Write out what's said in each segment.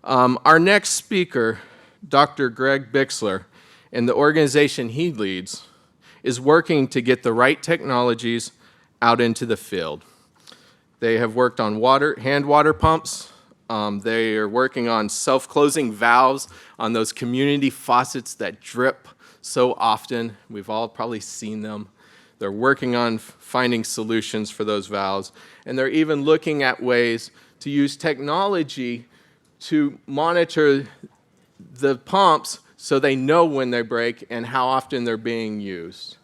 Our next speaker, Dr. Greg Bixler, and the organization he leads, is working to get the right technologies out into the field. They have worked on hand water pumps. They are working on self-closing valves on those community faucets that drip so often. We've all probably seen them. They're working on finding solutions for those valves, and they're even looking at ways to use technology to monitor the pumps so they know when they break and how often they're being used.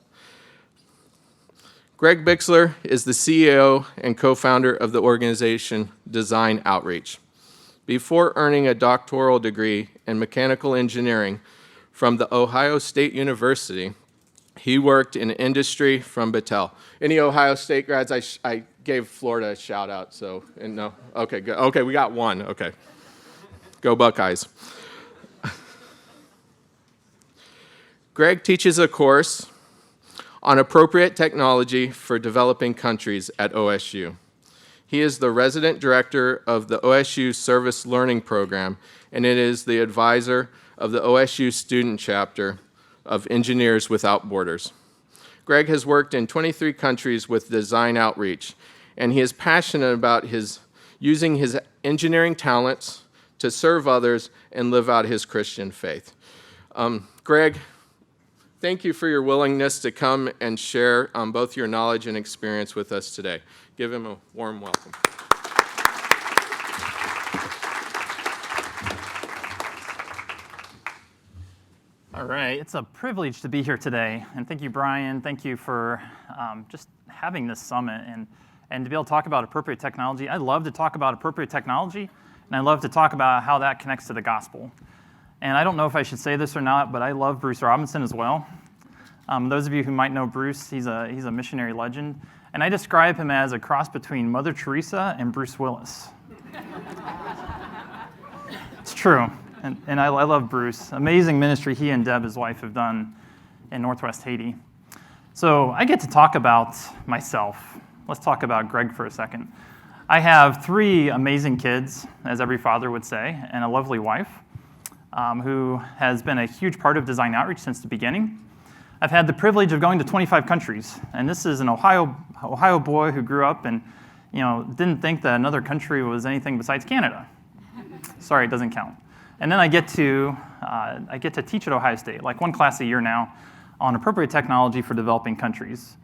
Greg Bixler is the CEO and co-founder of the organization Design Outreach. Before earning a doctoral degree in mechanical engineering from the Ohio State University, he worked in industry from Battelle. Any Ohio State grads? I gave Florida a shout out, so no. Okay, good. Okay, we got one. Okay, go Buckeyes. Greg teaches a course on appropriate technology for developing countries at OSU. He is the resident director of the OSU Service-Learning Program, and it is the advisor of the OSU student chapter of Engineers Without Borders. Greg has worked in 23 countries with Design Outreach, and he is passionate about using his engineering talents to serve others and live out his Christian faith. Greg, thank you for your willingness to come and share both your knowledge and experience with us today. Give him a warm welcome. All right, it's a privilege to be here today, and thank you, Brian. Thank you for just having this summit and to be able to talk about appropriate technology. I love to talk about appropriate technology, and I love to talk about how that connects to the gospel. And I don't know if I should say this or not, but I love Bruce Robinson as well. Those of you who might know Bruce, he's a missionary legend, and I describe him as a cross between Mother Teresa and Bruce Willis. It's true. And I love Bruce. Amazing ministry he and Deb, his wife, have done in Northwest Haiti. So I get to talk about myself. Let's talk about Greg for a second. I have 3 amazing kids, as every father would say, and a lovely wife who has been a huge part of Design Outreach since the beginning. I've had the privilege of going to 25 countries, and this is an Ohio boy who grew up and didn't think that another country was anything besides Canada. Sorry, it doesn't count. And then I get to teach at Ohio State, like 1 class a year now, on appropriate technology for developing countries.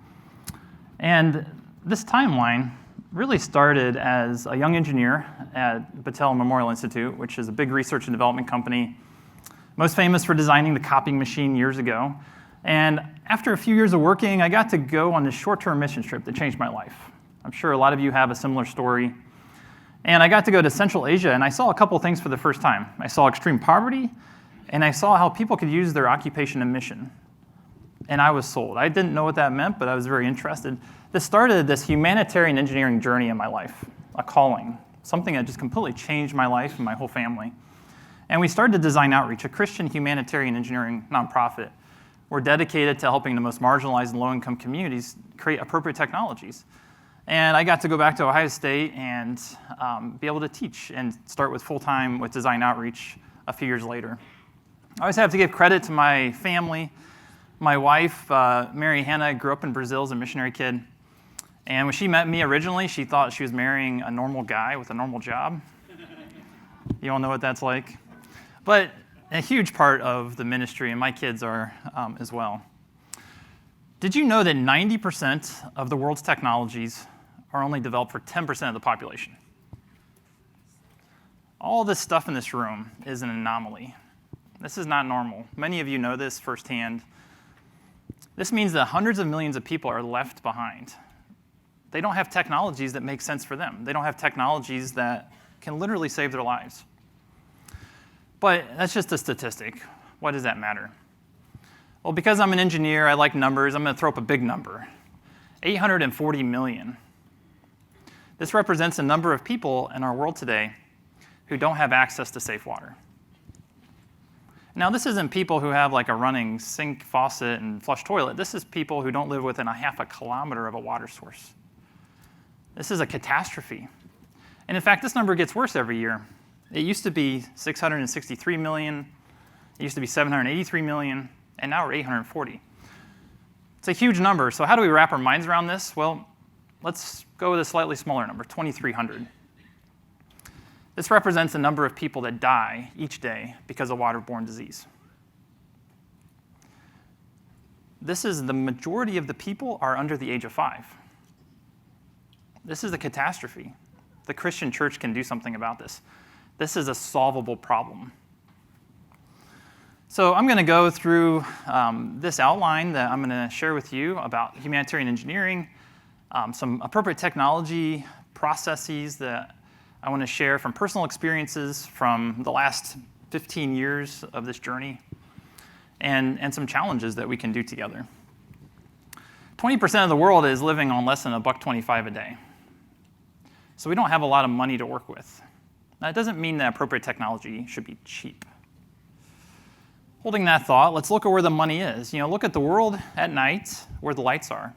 And this timeline really started as a young engineer at Battelle Memorial Institute, which is a big research and development company, most famous for designing the copying machine years ago. And after a few years of working, I got to go on this short-term mission trip that changed my life. I'm sure a lot of you have a similar story. And I got to go to Central Asia, and I saw a couple things for the first time. I saw extreme poverty, and I saw how people could use their occupation and mission. And I was sold. I didn't know what that meant, but I was very interested. This started this humanitarian engineering journey in my life, a calling, something that just completely changed my life and my whole family. And we started Design Outreach, a Christian humanitarian engineering nonprofit. We're dedicated to helping the most marginalized and low-income communities create appropriate technologies. And I got to go back to Ohio State and be able to teach and start with full-time with Design Outreach a few years later. I always have to give credit to my family. My wife, Mary Hannah, grew up in Brazil as a missionary kid. And when she met me originally, she thought she was marrying a normal guy with a normal job. You all know what that's like. But a huge part of the ministry, and my kids are as well. Did you know that 90% of the world's technologies are only developed for 10% of the population? All this stuff in this room is an anomaly. This is not normal. Many of you know this firsthand. This means that hundreds of millions of people are left behind. They don't have technologies that make sense for them. They don't have technologies that can literally save their lives. But that's just a statistic. Why does that matter? Well, because I'm an engineer, I like numbers, I'm going to throw up a big number. 840 million. This represents the number of people in our world today who don't have access to safe water. Now, this isn't people who have like a running sink, faucet, and flush toilet. This is people who don't live within a half a kilometer of a water source. This is a catastrophe. And in fact, this number gets worse every year. It used to be 663 million, it used to be 783 million, and now we're 840. It's a huge number, so how do we wrap our minds around this? Well, let's go with a slightly smaller number, 2,300. This represents the number of people that die each day because of waterborne disease. This is the majority of the people are under the age of 5. This is a catastrophe. The Christian church can do something about this. This is a solvable problem. So I'm going to go through this outline that I'm going to share with you about humanitarian engineering, some appropriate technology processes that I want to share from personal experiences from the last 15 years of this journey, and some challenges that we can do together. 20% of the world is living on less than $1.25 a day. So we don't have a lot of money to work with. That doesn't mean that appropriate technology should be cheap. Holding that thought, let's look at where the money is. Look at the world at night where the lights are.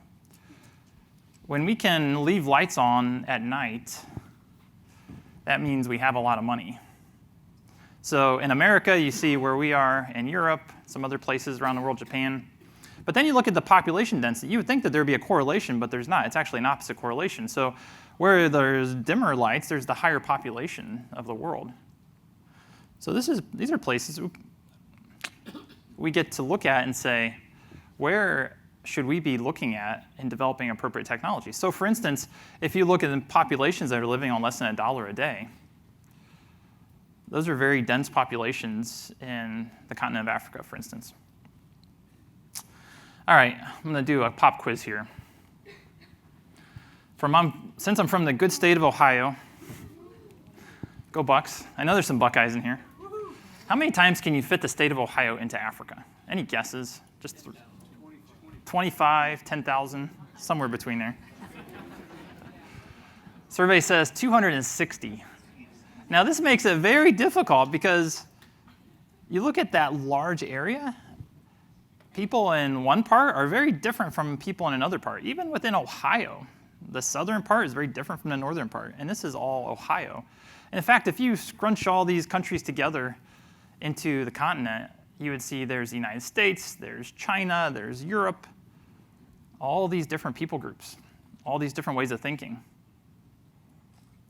When we can leave lights on at night, that means we have a lot of money. So in America, you see where we are, in Europe, some other places around the world, Japan. But then you look at the population density. You would think that there would be a correlation, but there's not. It's actually an opposite correlation. So where there's dimmer lights, there's the higher population of the world. So these are places we get to look at and say, where should we be looking at in developing appropriate technology? So for instance, if you look at the populations that are living on less than $1 a day, those are very dense populations in the continent of Africa, for instance. All right, I'm going to do a pop quiz here. Since I'm from the good state of Ohio, go Bucks. I know there's some Buckeyes in here. How many times can you fit the state of Ohio into Africa? Any guesses? Just 25, 10,000, somewhere between there. Survey says 260. Now this makes it very difficult because you look at that large area, people in one part are very different from people in another part. Even within Ohio, the southern part is very different from the northern part, and this is all Ohio. And in fact, if you scrunch all these countries together into the continent, you would see there's the United States, there's China, there's Europe, all these different people groups, all these different ways of thinking.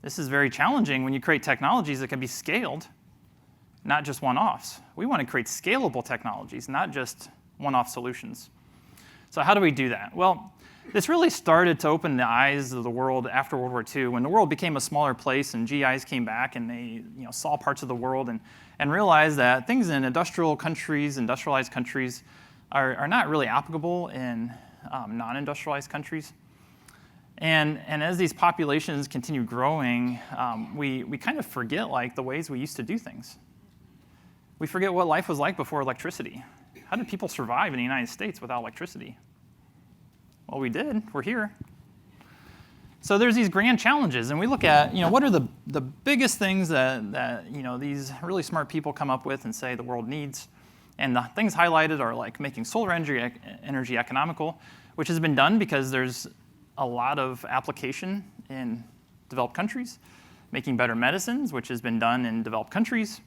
This is very challenging when you create technologies that can be scaled, not just one-offs. We want to create scalable technologies, not just one-off solutions. So how do we do that? Well, this really started to open the eyes of the world after World War II, when the world became a smaller place and GIs came back and they saw parts of the world and realized that things in industrialized countries, are not really applicable in non-industrialized countries. And as these populations continue growing, we kind of forget the ways we used to do things. We forget what life was like before electricity. How did people survive in the United States without electricity? Well, we did. We're here. So there's these grand challenges, and we look at what are the biggest things that these really smart people come up with and say the world needs. And the things highlighted are like making solar energy economical, which has been done because there's a lot of application in developed countries. Making better medicines, which has been done in developed countries.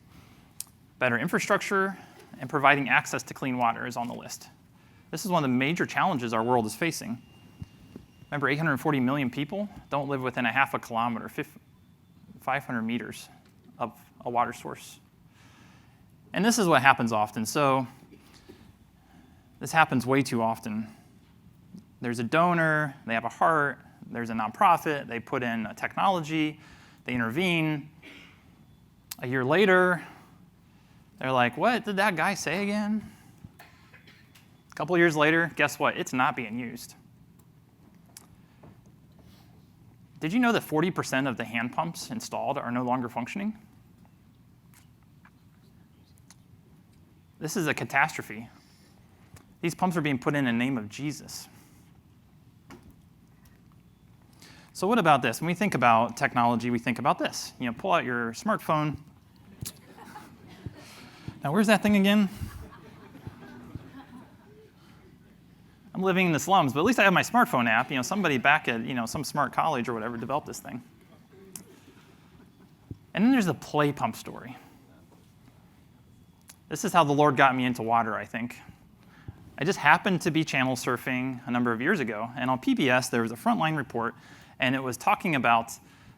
Better infrastructure, and providing access to clean water is on the list. This is one of the major challenges our world is facing. Remember, 840 million people don't live within a half a kilometer, 500 meters of a water source. And this is what happens often. So this happens way too often. There's a donor, they have a heart, there's a nonprofit, they put in a technology, they intervene. A year later, they're like, what did that guy say again? A couple years later, guess what? It's not being used. Did you know that 40% of the hand pumps installed are no longer functioning? This is a catastrophe. These pumps are being put in the name of Jesus. So what about this? When we think about technology, we think about this. Pull out your smartphone. Now, where's that thing again? I'm living in the slums, but at least I have my smartphone app. Somebody back at some smart college or whatever developed this thing. And then there's the PlayPump Story. This is how the Lord got me into water, I think. I just happened to be channel surfing a number of years ago, and on PBS there was a Frontline report, and it was talking about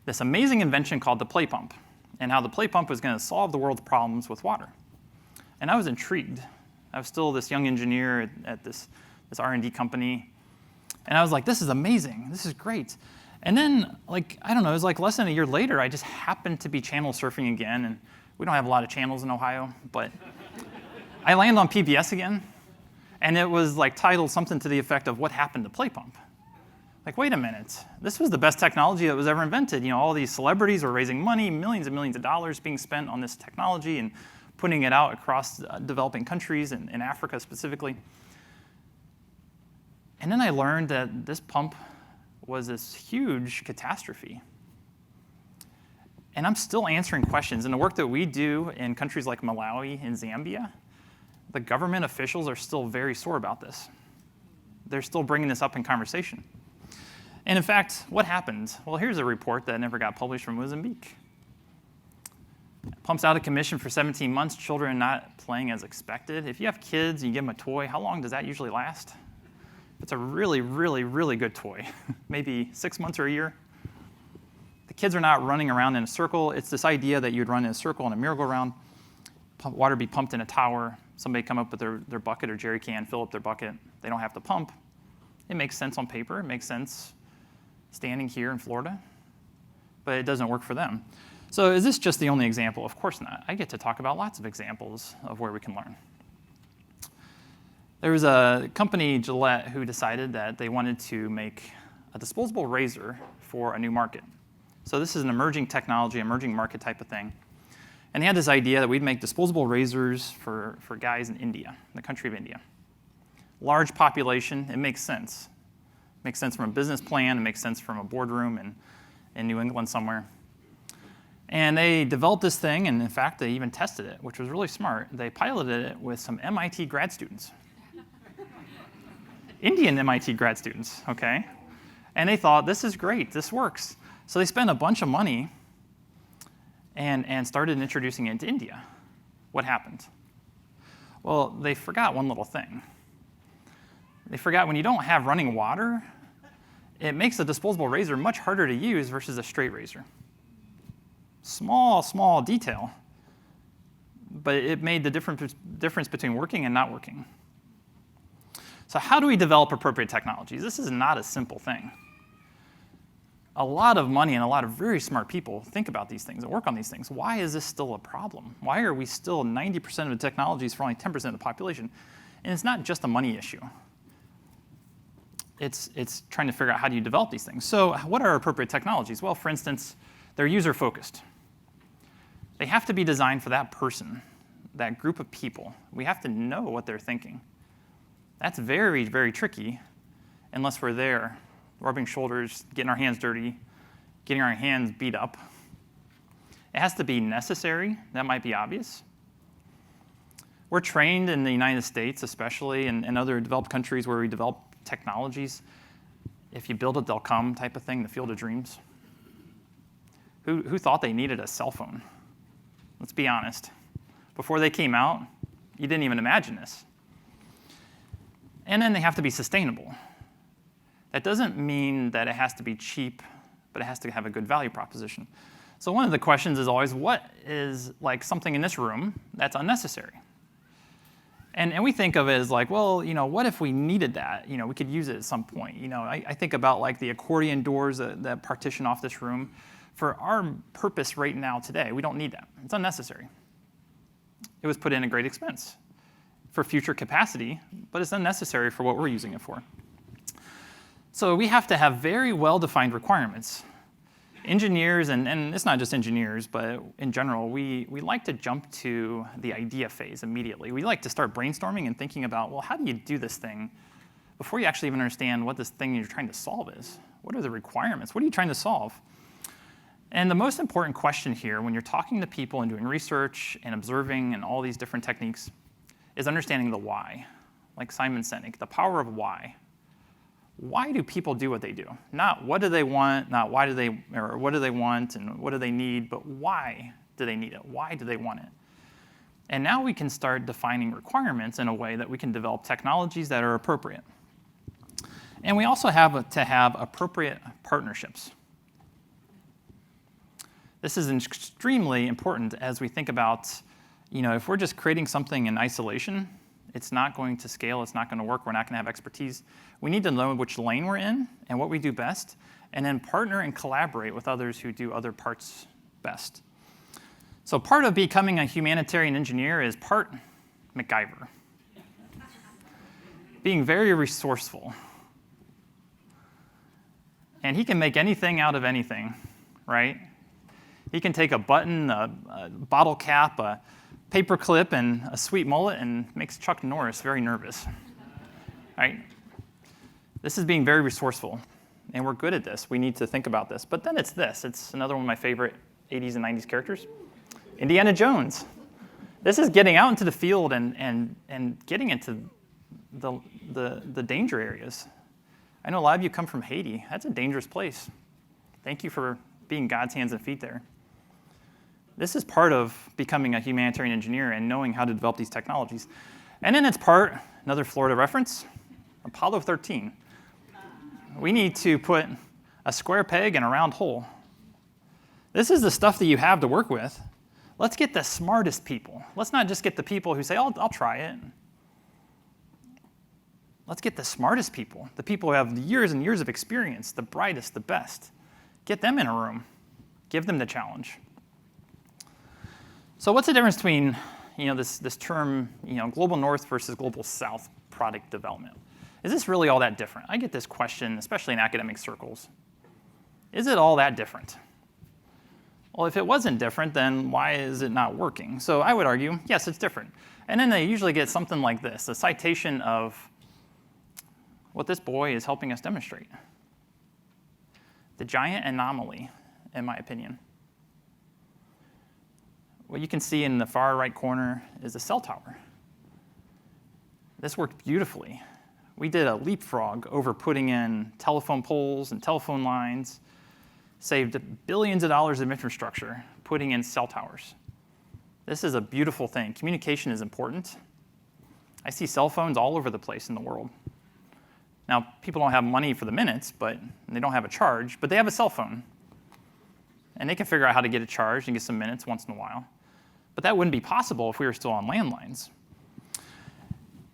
this amazing invention called the play pump, and how the play pump was going to solve the world's problems with water. And I was intrigued. I was still this young engineer at this R&D company, and I was like, this is amazing, this is great. And then, I don't know, it was like less than a year later, I just happened to be channel surfing again, and we don't have a lot of channels in Ohio, but I land on PBS again, and it was titled something to the effect of what happened to play pump. Wait a minute, this was the best technology that was ever invented. All these celebrities were raising money, millions and millions of dollars being spent on this technology and putting it out across developing countries and in Africa specifically. And then I learned that this pump was this huge catastrophe. And I'm still answering questions. In the work that we do in countries like Malawi and Zambia, the government officials are still very sore about this. They're still bringing this up in conversation. And in fact, what happened? Well, here's a report that never got published from Mozambique. Pumps out of commission for 17 months, children not playing as expected. If you have kids and you give them a toy, how long does that usually last? It's a really, really, really good toy, maybe 6 months or a year. The kids are not running around in a circle. It's this idea that you'd run in a circle in a merry-go-round, water be pumped in a tower, somebody come up with their bucket or jerry can, fill up their bucket. They don't have to pump. It makes sense on paper. It makes sense standing here in Florida, but it doesn't work for them. So is this just the only example? Of course not. I get to talk about lots of examples of where we can learn. There was a company, Gillette, who decided that they wanted to make a disposable razor for a new market. So this is an emerging technology, emerging market type of thing. And they had this idea that we'd make disposable razors for guys in India, the country of India. Large population, it makes sense. It makes sense from a business plan, it makes sense from a boardroom in New England somewhere. And they developed this thing, and in fact, they even tested it, which was really smart. They piloted it with some MIT grad students. Indian MIT grad students, okay? And they thought, this is great, this works. So they spent a bunch of money and started introducing it into India. What happened? Well, they forgot one little thing. They forgot when you don't have running water, it makes a disposable razor much harder to use versus a straight razor. Small, small detail, but it made the difference between working and not working. So how do we develop appropriate technologies? This is not a simple thing. A lot of money and a lot of very smart people think about these things and work on these things. Why is this still a problem? Why are we still 90% of the technologies for only 10% of the population? And it's not just a money issue. It's trying to figure out how do you develop these things. So what are appropriate technologies? Well, for instance, they're user-focused. They have to be designed for that person, that group of people. We have to know what they're thinking. That's very, very tricky unless we're there, rubbing shoulders, getting our hands dirty, getting our hands beat up. It has to be necessary. That might be obvious. We're trained in the United States, especially, and other developed countries where we develop technologies. If you build it, they'll come type of thing, the field of dreams. Who thought they needed a cell phone? Let's be honest. Before they came out, you didn't even imagine this. And then they have to be sustainable. That doesn't mean that it has to be cheap, but it has to have a good value proposition. So one of the questions is always, what is something in this room that's unnecessary? And we think of it as well, what if we needed that? We could use it at some point. I think about the accordion doors that partition off this room. For our purpose right now today, we don't need that. It's unnecessary. It was put in at great expense for future capacity, but it's unnecessary for what we're using it for. So we have to have very well-defined requirements. Engineers, and it's not just engineers, but in general, we like to jump to the idea phase immediately. We like to start brainstorming and thinking about, well, how do you do this thing before you actually even understand what this thing you're trying to solve is? What are the requirements? What are you trying to solve? And the most important question here, when you're talking to people and doing research and observing and all these different techniques, is understanding the why. Like Simon Sinek, the power of why. why do people do what they do? Not what do they want, not why do they, or what do they want and what do they need, but why do they need it? Why do they want it? And now we can start defining requirements in a way that we can develop technologies that are appropriate. And we also have to have appropriate partnerships. This is extremely important as we think about, if we're just creating something in isolation, it's not going to scale, it's not going to work, we're not going to have expertise. We need to know which lane we're in and what we do best, and then partner and collaborate with others who do other parts best. So part of becoming a humanitarian engineer is part MacGyver. Being very resourceful. And he can make anything out of anything, right? He can take a button, a bottle cap, a paper clip, and a sweet mullet and makes Chuck Norris very nervous, right? This is being very resourceful, and we're good at this. We need to think about this. But then it's this. It's another one of my favorite 80s and 90s characters, Indiana Jones. This is getting out into the field and getting into the danger areas. I know a lot of you come from Haiti. That's a dangerous place. Thank you for being God's hands and feet there. This is part of becoming a humanitarian engineer and knowing how to develop these technologies. And then it's part, another Florida reference, Apollo 13. We need to put a square peg in a round hole. This is the stuff that you have to work with. Let's get the smartest people. Let's not just get the people who say, I'll try it. Let's get the smartest people, the people who have years and years of experience, the brightest, the best. Get them in a room. Give them the challenge. So what's the difference between this term, global north versus global south product development? Is this really all that different? I get this question, especially in academic circles. Is it all that different? Well, if it wasn't different, then why is it not working? So I would argue, yes, it's different. And then they usually get something like this, a citation of what this boy is helping us demonstrate. The giant anomaly, in my opinion. What you can see in the far right corner is a cell tower. This worked beautifully. We did a leapfrog over putting in telephone poles and telephone lines, saved billions of dollars of infrastructure putting in cell towers. This is a beautiful thing. Communication is important. I see cell phones all over the place in the world. Now, people don't have money for the minutes, but they don't have a charge, but they have a cell phone. And they can figure out how to get it charged and get some minutes once in a while. But that wouldn't be possible if we were still on landlines.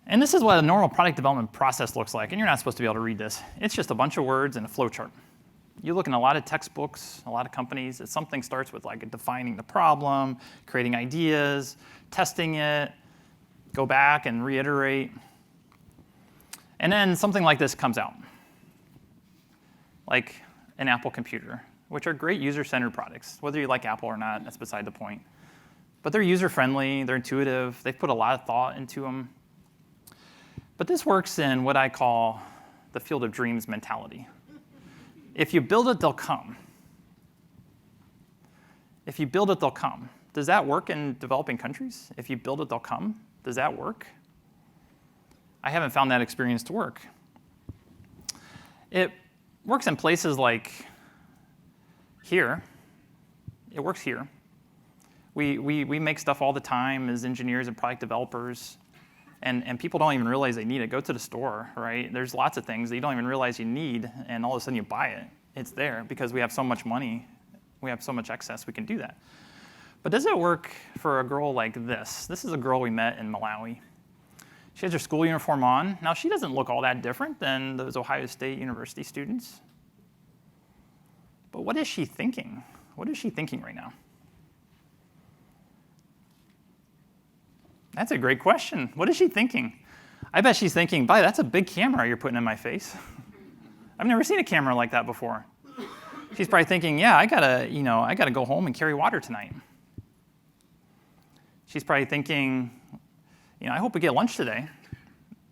And this is what a normal product development process looks like, and you're not supposed to be able to read this. It's just a bunch of words and a flow chart. You look in a lot of textbooks, a lot of companies, something starts with like defining the problem, creating ideas, testing it, go back and reiterate. And then something like this comes out, like an Apple computer, which are great user-centered products. Whether you like Apple or not, that's beside the point. But they're user-friendly, they're intuitive, they've put a lot of thought into them. But this works in what I call the field of dreams mentality. If you build it, they'll come. If you build it, they'll come. Does that work in developing countries? If you build it, they'll come. Does that work? I haven't found that experience to work. It works in places like here. It works here. We make stuff all the time as engineers and product developers, and people don't even realize they need it. Go to the store, right? There's lots of things that you don't even realize you need, and all of a sudden you buy it. It's there because we have so much money. We have so much excess, we can do that. But does it work for a girl like this? This is a girl we met in Malawi. She has her school uniform on. Now, she doesn't look all that different than those Ohio State University students. But what is she thinking? What is she thinking right now? That's a great question. What is she thinking? I bet she's thinking, boy, that's a big camera you're putting in my face. I've never seen a camera like that before. She's probably thinking, yeah, I gotta go home and carry water tonight. She's probably thinking, I hope we get lunch today.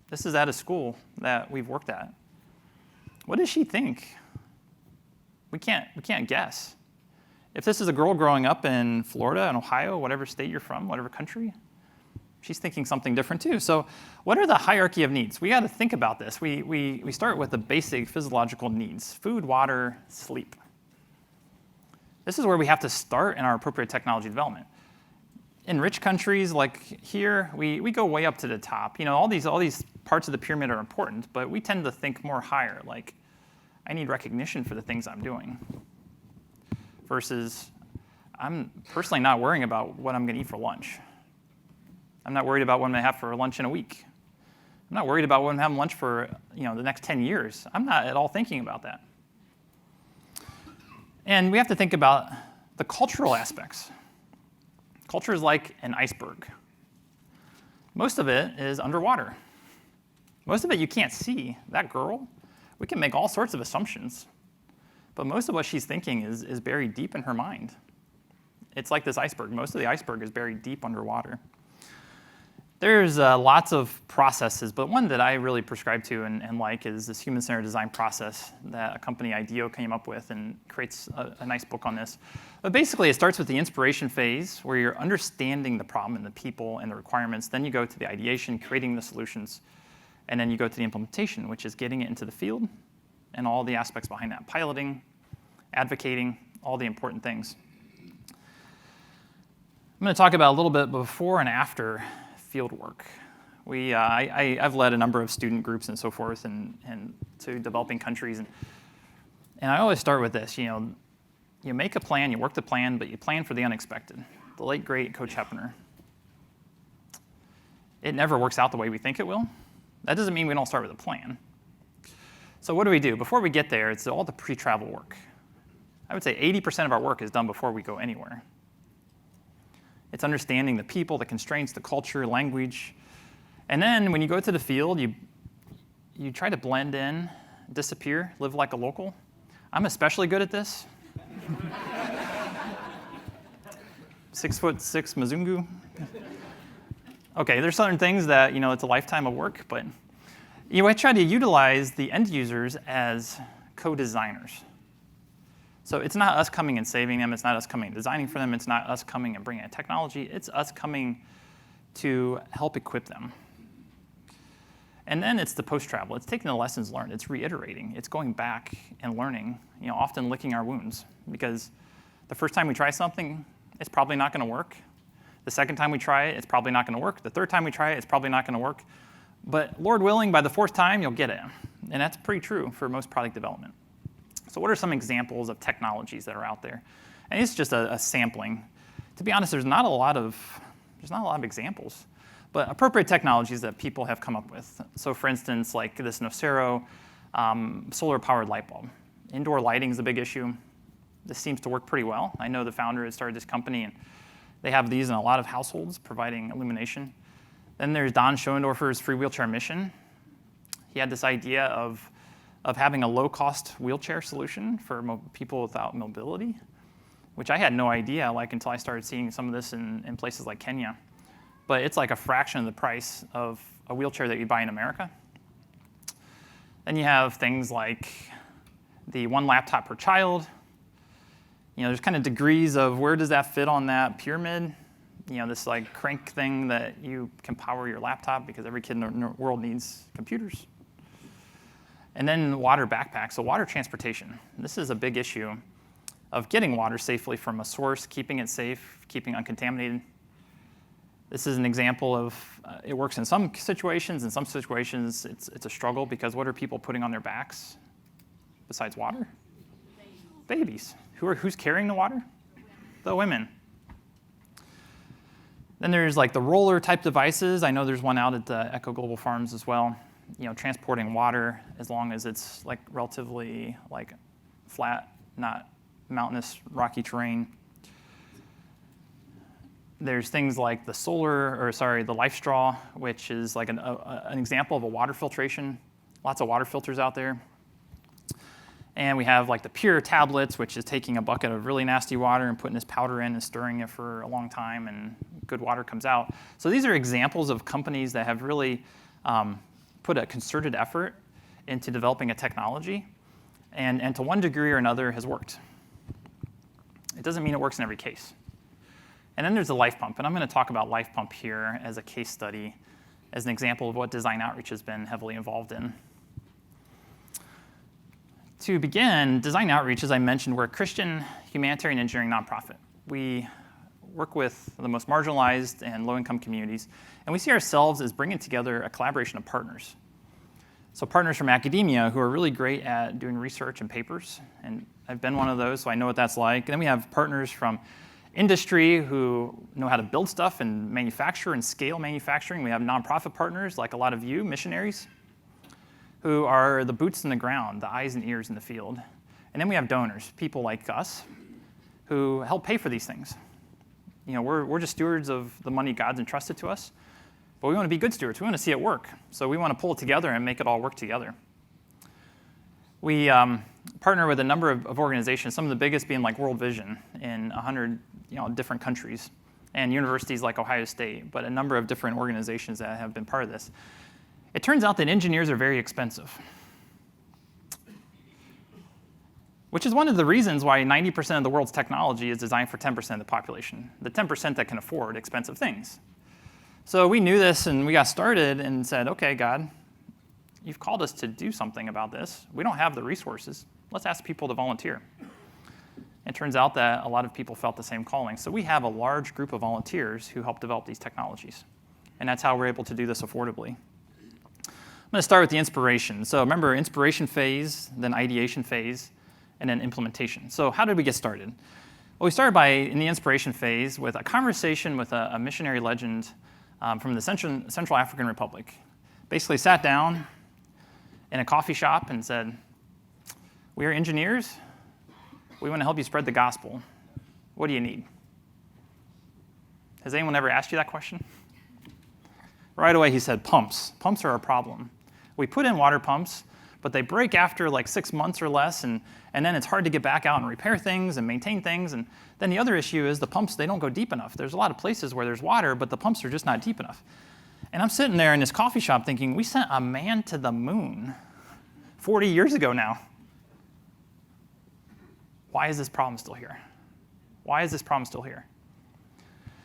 This is at a school that we've worked at. What does she think? We can't guess. If this is a girl growing up in Florida and Ohio, whatever state you're from, whatever country, She's thinking something different too. So what are the hierarchy of needs? We got to think about this. We start with the basic physiological needs: food, water, sleep. This is where we have to start in our appropriate technology development. In rich countries like here, we go way up to the top. All these parts of the pyramid are important, but we tend to think more higher, like I need recognition for the things I'm doing, versus I'm personally not worrying about what I'm going to eat for lunch. I'm not worried about what I'm going to have for lunch in a week. I'm not worried about what I'm having lunch for the next 10 years. I'm not at all thinking about that. And we have to think about the cultural aspects. Culture is like an iceberg. Most of it is underwater. Most of it you can't see. That girl, we can make all sorts of assumptions, but most of what she's thinking is buried deep in her mind. It's like this iceberg. Most of the iceberg is buried deep underwater. There's lots of processes, but one that I really prescribe to and like is this human-centered design process that a company, Ideation, came up with and creates a nice book on this. But basically, it starts with the inspiration phase, where you're understanding the problem and the people and the requirements. Then you go to the ideation, creating the solutions. And then you go to the implementation, which is getting it into the field and all the aspects behind that: piloting, advocating, all the important things. I'm going to talk about a little bit before and after field work. I've led a number of student groups and so forth and to developing countries. And I always start with this. You make a plan, you work the plan, but you plan for the unexpected. The late, great Coach Hepner. It never works out the way we think it will. That doesn't mean we don't start with a plan. So what do? Before we get there, it's all the pre-travel work. I would say 80% of our work is done before we go anywhere. It's understanding the people, the constraints, the culture, language. And then when you go to the field, you try to blend in, disappear, live like a local. I'm especially good at this. 6'6" Mzungu. Okay, there's certain things that, it's a lifetime of work, but I try to utilize the end users as co-designers. So it's not us coming and saving them. It's not us coming and designing for them. It's not us coming and bringing a technology. It's us coming to help equip them. And then it's the post-travel. It's taking the lessons learned. It's reiterating. It's going back and learning, often licking our wounds. Because the first time we try something, it's probably not going to work. The second time we try it, it's probably not going to work. The third time we try it, it's probably not going to work. But Lord willing, by the fourth time, you'll get it. And that's pretty true for most product development. So what are some examples of technologies that are out there? And it's just a sampling. To be honest, there's not a lot of examples, but appropriate technologies that people have come up with. So for instance, like this Nocero solar-powered light bulb. Indoor lighting is a big issue. This seems to work pretty well. I know the founder has started this company, and they have these in a lot of households, providing illumination. Then there's Don Schoendorfer's free wheelchair mission. He had this idea of having a low-cost wheelchair solution for people without mobility, which I had no idea until I started seeing some of this in places like Kenya. But it's like a fraction of the price of a wheelchair that you buy in America. Then you have things like the one laptop per child. There's kind of degrees of where does that fit on that pyramid. This crank thing that you can power your laptop because every kid in the world needs computers. And then water backpacks, so water transportation. This is a big issue of getting water safely from a source, keeping it safe, keeping uncontaminated. This is an example of it works in some situations. In some situations, it's a struggle because what are people putting on their backs besides water? Babies. Who's carrying the water? The women. Then there's the roller type devices. I know there's one out at Echo Global Farms as well. Transporting water as long as it's relatively flat, not mountainous, rocky terrain. There's things like the Life Straw, which is an example of a water filtration. Lots of water filters out there. And we have the Pure tablets, which is taking a bucket of really nasty water and putting this powder in and stirring it for a long time, and good water comes out. So these are examples of companies that have really put a concerted effort into developing a technology, and to one degree or another has worked. It doesn't mean it works in every case. And then there's the life pump, and I'm going to talk about life pump here as a case study, as an example of what design outreach has been heavily involved in. To begin, design outreach, as I mentioned, we're a Christian humanitarian engineering nonprofit. We work with the most marginalized and low-income communities, and we see ourselves as bringing together a collaboration of partners. So partners from academia who are really great at doing research and papers, and I've been one of those, so I know what that's like. And then we have partners from industry who know how to build stuff and manufacture and scale manufacturing. We have nonprofit partners, like a lot of you, missionaries, who are the boots in the ground, the eyes and ears in the field. And then we have donors, people like us, who help pay for these things. You know, we're just stewards of the money God's entrusted to us, but we want to be good stewards. We want to see it work. So we want to pull it together and make it all work together. We partner with a number of organizations, some of the biggest being like World Vision in 100 different countries, and universities like Ohio State, but a number of different organizations that have been part of this. It turns out that engineers are very expensive, which is one of the reasons why 90% of the world's technology is designed for 10% of the population, the 10% that can afford expensive things. So we knew this, and we got started and said, okay, God, you've called us to do something about this. We don't have the resources. Let's ask people to volunteer. It turns out that a lot of people felt the same calling. So we have a large group of volunteers who help develop these technologies, and that's how we're able to do this affordably. I'm going to start with the inspiration. So remember, inspiration phase, then ideation phase, and then implementation. So how did we get started? Well, we started in the inspiration phase with a conversation with a missionary legend from the Central African Republic. Basically sat down in a coffee shop and said, we are engineers. We want to help you spread the gospel. What do you need? Has anyone ever asked you that question? Right away he said, pumps. Pumps are a problem. We put in water pumps, but they break after like 6 months or less, and then it's hard to get back out and repair things and maintain things. And then the other issue is the pumps, they don't go deep enough. There's a lot of places where there's water, but the pumps are just not deep enough. And I'm sitting there in this coffee shop thinking, we sent a man to the moon 40 years ago now. Why is this problem still here? Why is this problem still here?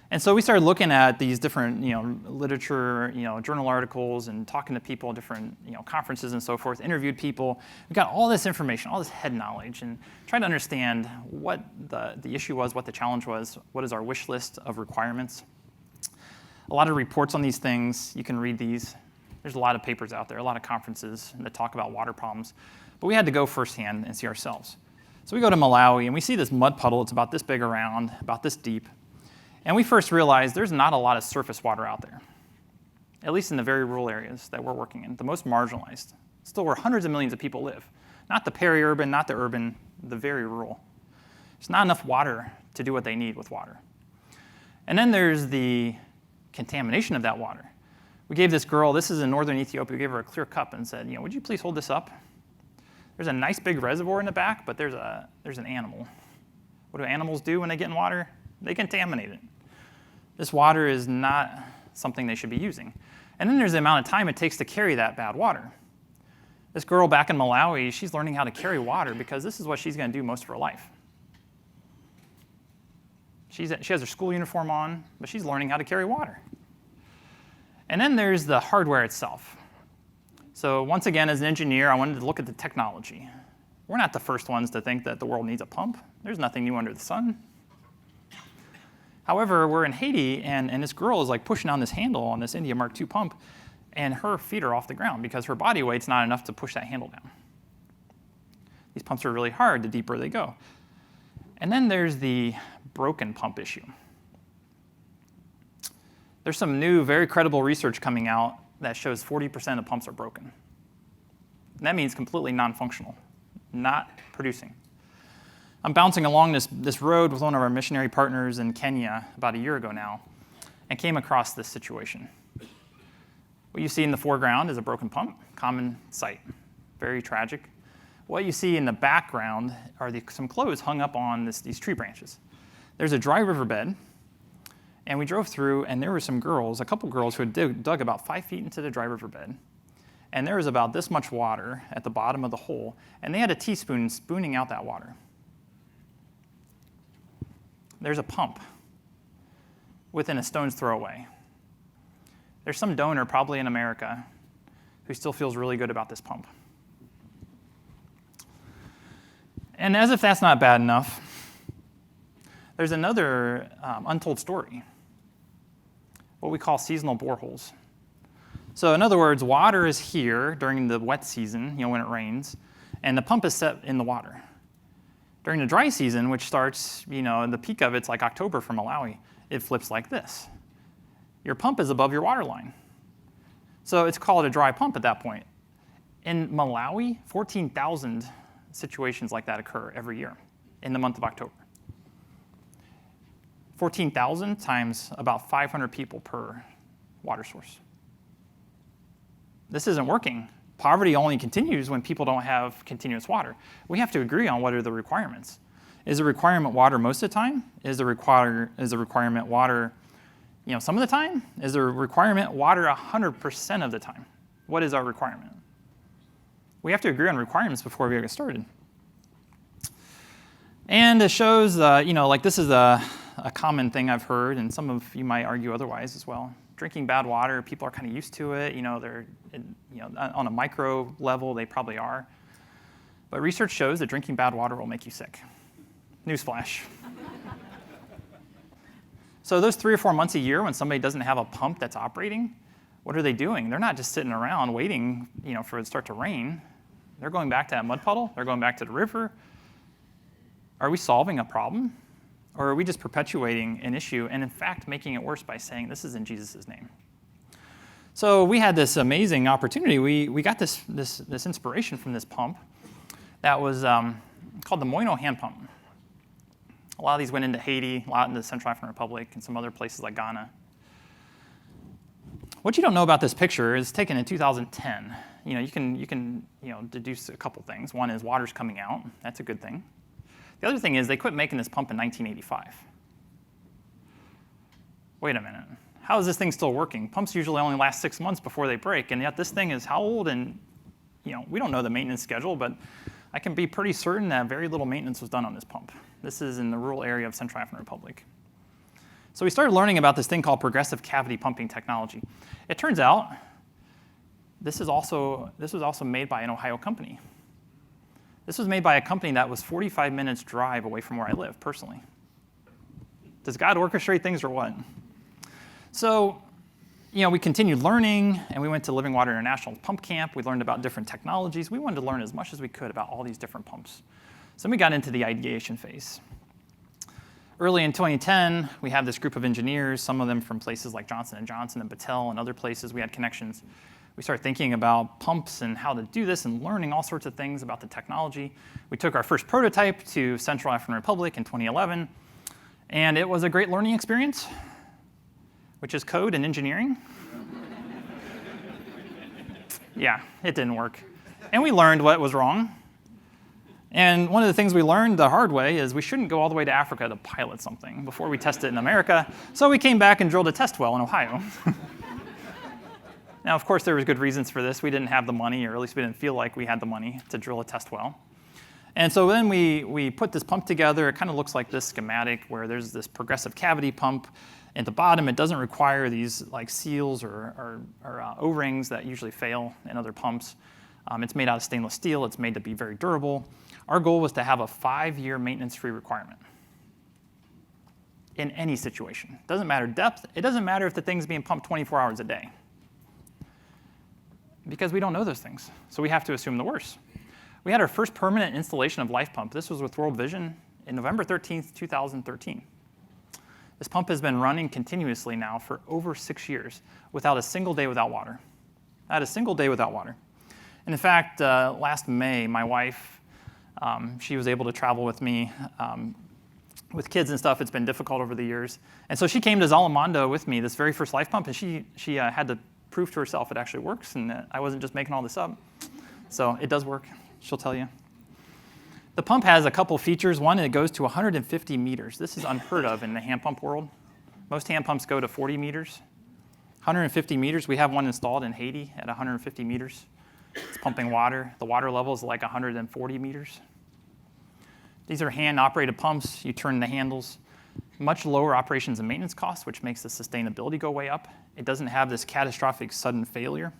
And so we started looking at these different, literature, journal articles, and talking to people at different, conferences and so forth. Interviewed people. We got all this information, all this head knowledge, and tried to understand what the issue was, what the challenge was, what is our wish list of requirements. A lot of reports on these things. You can read these. There's a lot of papers out there, a lot of conferences that talk about water problems. But we had to go firsthand and see ourselves. So we go to Malawi, and we see this mud puddle. It's about this big around, about this deep. And we first realized there's not a lot of surface water out there, at least in the very rural areas that we're working in, the most marginalized, still where hundreds of millions of people live. Not the peri-urban, not the urban, the very rural. There's not enough water to do what they need with water. And then there's the contamination of that water. We gave this girl, this is in northern Ethiopia, we gave her a clear cup and said, would you please hold this up? There's a nice big reservoir in the back, but there's an animal. What do animals do when they get in water? They contaminate it. This water is not something they should be using. And then there's the amount of time it takes to carry that bad water. This girl back in Malawi, she's learning how to carry water because this is what she's going to do most of her life. She has her school uniform on, but she's learning how to carry water. And then there's the hardware itself. So once again, as an engineer, I wanted to look at the technology. We're not the first ones to think that the world needs a pump. There's nothing new under the sun. However, we're in Haiti, and this girl is like pushing on this handle on this India Mark II pump, and her feet are off the ground because her body weight's not enough to push that handle down. These pumps are really hard the deeper they go. And then there's the broken pump issue. There's some new, very credible research coming out that shows 40% of pumps are broken. And that means completely non-functional, not producing. I'm bouncing along this road with one of our missionary partners in Kenya about a year ago now and came across this situation. What you see in the foreground is a broken pump, common sight, very tragic. What you see in the background are some clothes hung up on these tree branches. There's a dry riverbed, and we drove through, and there were some girls, a couple girls who had dug about 5 feet into the dry riverbed, and there was about this much water at the bottom of the hole, and they had a teaspoon spooning out that water. There's a pump. within a stone's throw away. There's some donor, probably in America, who still feels really good about this pump. And as if that's not bad enough, there's another untold story, what we call seasonal boreholes. So in other words, water is here during the wet season, when it rains, and the pump is set in the water. During the dry season, which starts, the peak of it's like October for Malawi, it flips like this. Your pump is above your water line. So it's called a dry pump at that point. In Malawi, 14,000 situations like that occur every year in the month of October. 14,000 times about 500 people per water source. This isn't working. Poverty only continues when people don't have continuous water. We have to agree on what are the requirements. Is the requirement water most of the time? Is the requirement water some of the time? Is the requirement water 100% of the time? What is our requirement? We have to agree on requirements before we get started. And it shows, this is a common thing I've heard, and some of you might argue otherwise as well. Drinking bad water, people are kind of used to it. They're, on a micro level, they probably are. But research shows that drinking bad water will make you sick. Newsflash. So those 3 or 4 months a year when somebody doesn't have a pump that's operating, what are they doing? They're not just sitting around waiting, for it to start to rain. They're going back to that mud puddle. They're going back to the river. Are we solving a problem? Or are we just perpetuating an issue and, in fact, making it worse by saying this is in Jesus' name? So we had this amazing opportunity. We got this inspiration from this pump that was called the Moino hand pump. A lot of these went into Haiti, a lot into the Central African Republic, and some other places like Ghana. What you don't know about this picture is taken in 2010. You can deduce a couple things. One is water's coming out. That's a good thing. The other thing is they quit making this pump in 1985. Wait a minute. How is this thing still working? Pumps usually only last 6 months before they break, and yet this thing is how old? And we don't know the maintenance schedule, but I can be pretty certain that very little maintenance was done on this pump. This is in the rural area of Central African Republic. So we started learning about this thing called progressive cavity pumping technology. It turns out this was also made by an Ohio company. This was made by a company that was 45 minutes drive away from where I live, personally. Does God orchestrate things or what? So, we continued learning, and we went to Living Water International Pump Camp. We learned about different technologies. We wanted to learn as much as we could about all these different pumps. So then we got into the ideation phase. Early in 2010, we had this group of engineers, some of them from places like Johnson & Johnson and Battelle and other places. We had connections. We started thinking about pumps and how to do this and learning all sorts of things about the technology. We took our first prototype to Central African Republic in 2011, and it was a great learning experience, which is code and engineering. Yeah, it didn't work. And we learned what was wrong. And one of the things we learned the hard way is we shouldn't go all the way to Africa to pilot something before we test it in America. So we came back and drilled a test well in Ohio. Now, of course, there was good reasons for this. We didn't have the money, or at least we didn't feel like we had the money to drill a test well. And so then we put this pump together. It kind of looks like this schematic where there's this progressive cavity pump. At the bottom, it doesn't require these like seals or O-rings that usually fail in other pumps. It's made out of stainless steel. It's made to be very durable. Our goal was to have a 5-year maintenance-free requirement in any situation. It doesn't matter depth. It doesn't matter if the thing's being pumped 24 hours a day, because we don't know those things. So we have to assume the worst. We had our first permanent installation of Life Pump. This was with World Vision in November 13th, 2013. This pump has been running continuously now for over 6 years without a single day without water. Not a single day without water. And in fact, last May, my wife, she was able to travel with me with kids and stuff. It's been difficult over the years. And so she came to Zalamondo with me, this very first Life Pump, and she had to prove to herself it actually works and that I wasn't just making all this up. So it does work, she'll tell you. The pump has a couple features. One, it goes to 150 meters. This is unheard of in the hand pump world. Most hand pumps go to 40 meters. 150 meters, we have one installed in Haiti at 150 meters. It's pumping water. The water level is like 140 meters. These are hand-operated pumps. You turn the handles. much lower operations and maintenance costs, which makes the sustainability go way up. It doesn't have this catastrophic sudden failure.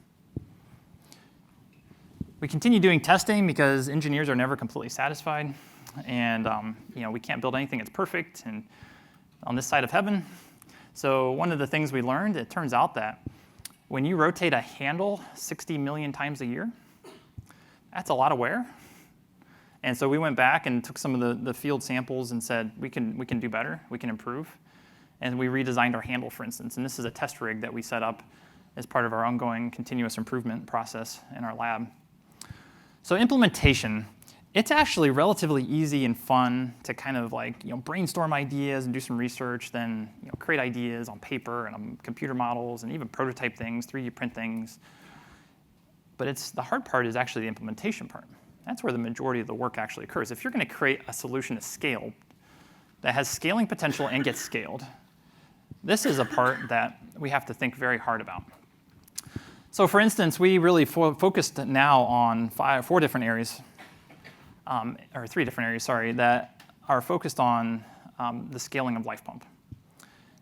We continue doing testing because engineers are never completely satisfied, and we can't build anything that's perfect and on this side of heaven. So one of the things we learned, it turns out that when you rotate a handle 60 million times a year, that's a lot of wear. And so we went back and took some of the field samples and said, we can do better, we can improve. And we redesigned our handle, for instance. And this is a test rig that we set up as part of our ongoing continuous improvement process in our lab. So implementation, it's actually relatively easy and fun to kind of brainstorm ideas and do some research, then create ideas on paper and on computer models and even prototype things, 3D print things. But the hard part is actually the implementation part. That's where the majority of the work actually occurs. If you're going to create a solution that's scaled, that has scaling potential and gets scaled, this is a part that we have to think very hard about. So for instance, we really focused now on three different areas, that are focused on the scaling of LifePump.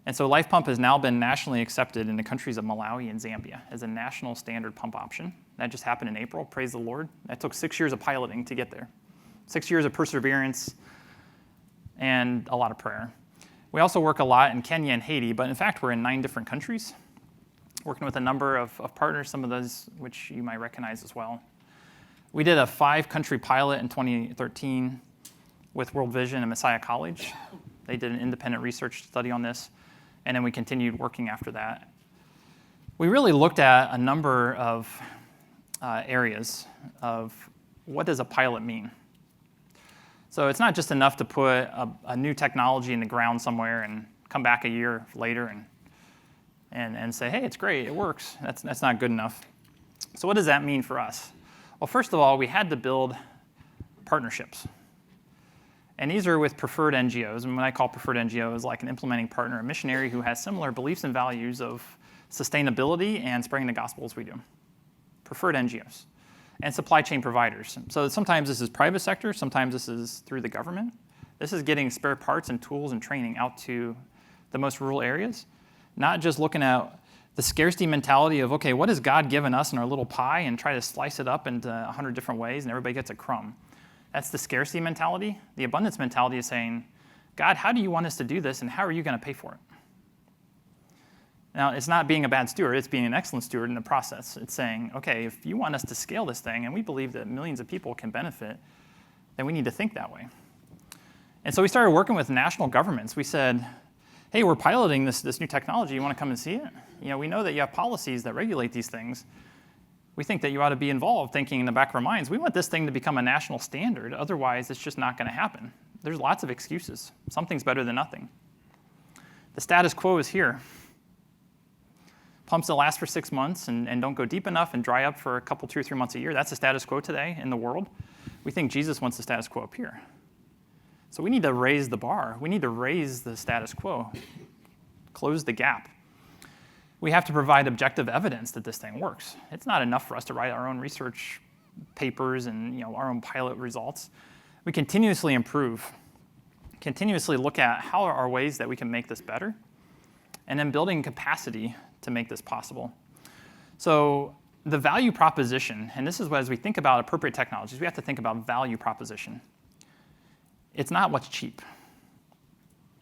And so LifePump has now been nationally accepted in the countries of Malawi and Zambia as a national standard pump option. That just happened in April, praise the Lord. That took 6 years of piloting to get there. 6 years of perseverance and a lot of prayer. We also work a lot in Kenya and Haiti, but in fact, we're in 9 different countries, working with a number of partners, some of those which you might recognize as well. We did a 5-country pilot in 2013 with World Vision and Messiah College. They did an independent research study on this, and then we continued working after that. We really looked at a number of areas of what does a pilot mean. So it's not just enough to put a new technology in the ground somewhere and come back a year later and say, hey, it's great, it works. That's not good enough. So what does that mean for us? Well, first of all, we had to build partnerships. And these are with preferred NGOs. And when I call preferred NGOs, like an implementing partner, a missionary who has similar beliefs and values of sustainability and spreading the gospel as we do. Preferred NGOs. And supply chain providers. So sometimes this is private sector, sometimes this is through the government. This is getting spare parts and tools and training out to the most rural areas, not just looking at the scarcity mentality of, okay, what has God given us in our little pie and try to slice it up into 100 different ways and everybody gets a crumb. That's the scarcity mentality. The abundance mentality is saying, God, how do you want us to do this and how are you going to pay for it? Now, it's not being a bad steward, it's being an excellent steward in the process. It's saying, okay, if you want us to scale this thing and we believe that millions of people can benefit, then we need to think that way. And so we started working with national governments. We said, hey, we're piloting this new technology. You want to come and see it? We know that you have policies that regulate these things. We think that you ought to be involved, thinking in the back of our minds, we want this thing to become a national standard. Otherwise, it's just not going to happen. There's lots of excuses. Something's better than nothing. The status quo is here. Pumps that last for 6 months and don't go deep enough and dry up for a couple, 2 or 3 months a year. That's the status quo today in the world. We think Jesus wants the status quo up here. So we need to raise the bar. We need to raise the status quo, close the gap. We have to provide objective evidence that this thing works. It's not enough for us to write our own research papers and our own pilot results. We continuously improve, continuously look at how are ways that we can make this better, and then building capacity to make this possible. So the value proposition, and this is what, as we think about appropriate technologies, we have to think about value proposition. It's not what's cheap.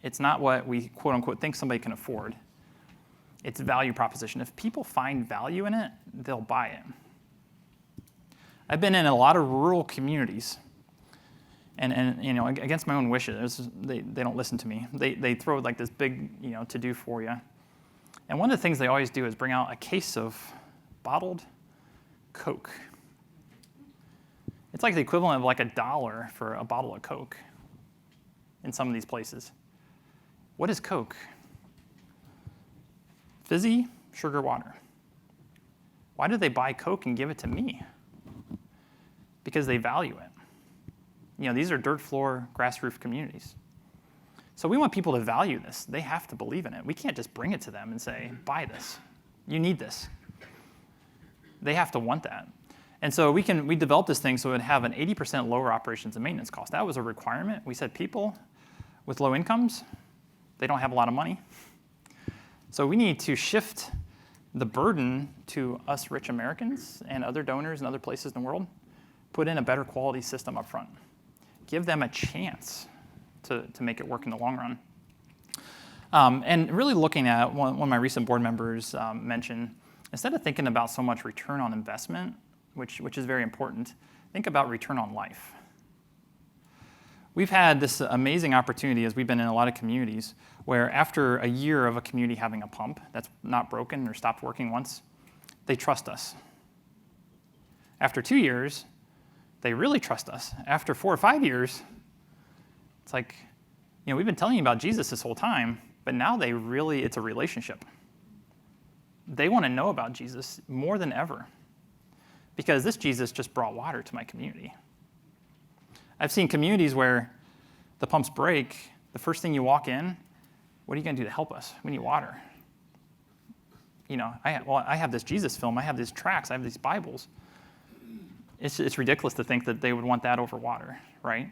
It's not what we, quote unquote, think somebody can afford. It's value proposition. If people find value in it, they'll buy it. I've been in a lot of rural communities, and against my own wishes, they don't listen to me. They throw like this big, to do for you. And one of the things they always do is bring out a case of bottled Coke. It's like the equivalent of like $1 for a bottle of Coke in some of these places. What is Coke? Fizzy sugar water. Why do they buy Coke and give it to me? Because they value it. These are dirt floor, grass roof communities. So we want people to value this. They have to believe in it. We can't just bring it to them and say, buy this. You need this. They have to want that. And so we developed this thing so it would have an 80% lower operations and maintenance cost. That was a requirement. We said people with low incomes, They don't have a lot of money. So we need to shift the burden to us rich Americans and other donors in other places in the world, put in a better quality system up front. Give them a chance to make it work in the long run. And really looking at, one of my recent board members mentioned, instead of thinking about so much return on investment, which is very important, think about return on life. We've had this amazing opportunity as we've been in a lot of communities where after a year of a community having a pump that's not broken or stopped working once, they trust us. After 2 years, they really trust us. After 4 or 5 years, it's like, we've been telling you about Jesus this whole time, but now it's a relationship. They want to know about Jesus more than ever because this Jesus just brought water to my community. I've seen communities where the pumps break, the first thing you walk in, what are you going to do to help us? We need water. I have this Jesus film, I have these tracts, I have these Bibles. It's ridiculous to think that they would want that over water, right?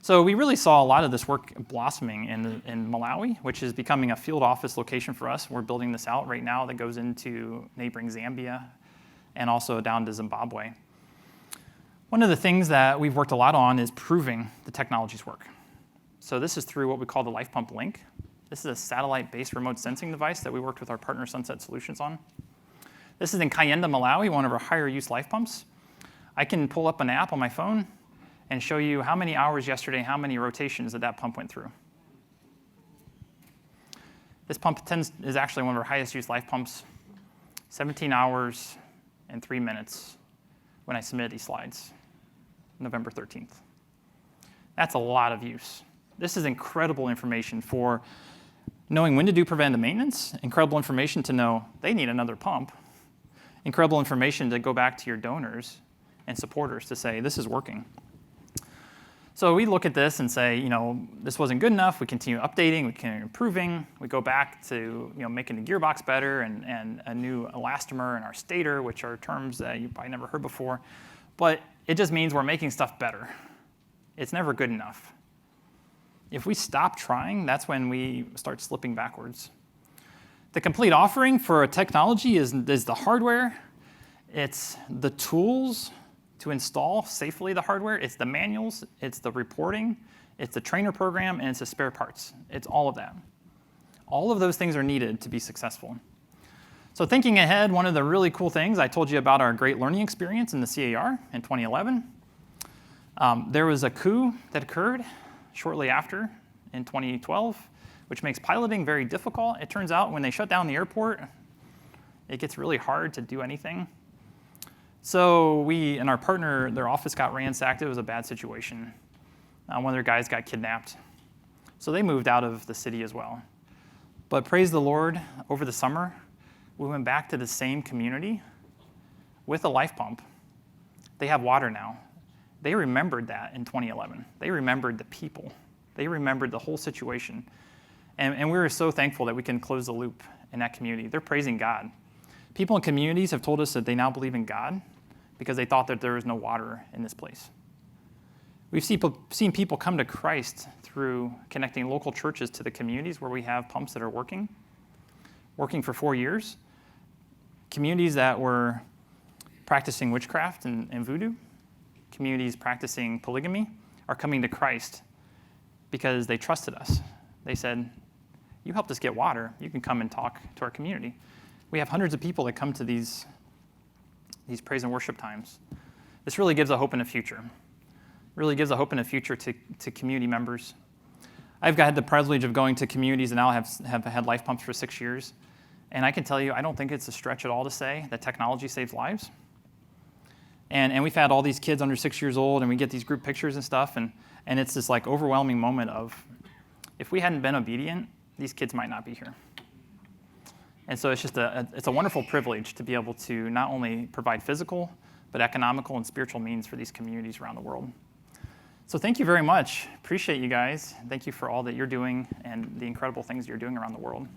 So we really saw a lot of this work blossoming in Malawi, which is becoming a field office location for us. We're building this out right now that goes into neighboring Zambia and also down to Zimbabwe. One of the things that we've worked a lot on is proving the technologies work. So this is through what we call the LifePump Link. This is a satellite-based remote sensing device that we worked with our partner Sunset Solutions on. This is in Kayenda, Malawi, one of our higher use life pumps. I can pull up an app on my phone and show you how many hours yesterday, how many rotations that pump went through. This pump is actually one of our highest used life pumps, 17 hours and 3 minutes when I submitted these slides, November 13th. That's a lot of use. This is incredible information for knowing when to do preventive maintenance, incredible information to know they need another pump, incredible information to go back to your donors and supporters to say, this is working. So we look at this and say, this wasn't good enough. We continue updating, we continue improving. We go back to making the gearbox better and a new elastomer and our stator, which are terms that you probably never heard before. But it just means we're making stuff better. It's never good enough. If we stop trying, that's when we start slipping backwards. The complete offering for a technology is the hardware. It's the tools to install safely the hardware. It's the manuals, it's the reporting, it's the trainer program, and it's the spare parts. It's all of that. All of those things are needed to be successful. So thinking ahead, one of the really cool things, I told you about our great learning experience in the CAR in 2011. There was a coup that occurred shortly after in 2012, which makes piloting very difficult. It turns out when they shut down the airport, it gets really hard to do anything. So we and our partner, their office got ransacked. It was a bad situation. One of their guys got kidnapped. So they moved out of the city as well. But praise the Lord, over the summer, we went back to the same community with a life pump. They have water now. They remembered that in 2011. They remembered the people. They remembered the whole situation. And we were so thankful that we can close the loop in that community. They're praising God. People in communities have told us that they now believe in God because they thought that there was no water in this place. We've seen people come to Christ through connecting local churches to the communities where we have pumps that are working for 4 years. Communities that were practicing witchcraft and voodoo, communities practicing polygamy are coming to Christ because they trusted us. They said, you helped us get water, you can come and talk to our community. We have hundreds of people that come to these praise and worship times. This really gives a hope in the future. Really gives a hope in the future to community members. I've had the privilege of going to communities and now have had life pumps for 6 years. And I can tell you, I don't think it's a stretch at all to say that technology saves lives. And we've had all these kids under 6 years old, and we get these group pictures and stuff, and it's this like overwhelming moment of, if we hadn't been obedient, these kids might not be here. And so it's just it's a wonderful privilege to be able to not only provide physical, but economical and spiritual means for these communities around the world. So thank you very much. Appreciate you guys. Thank you for all that you're doing and the incredible things you're doing around the world.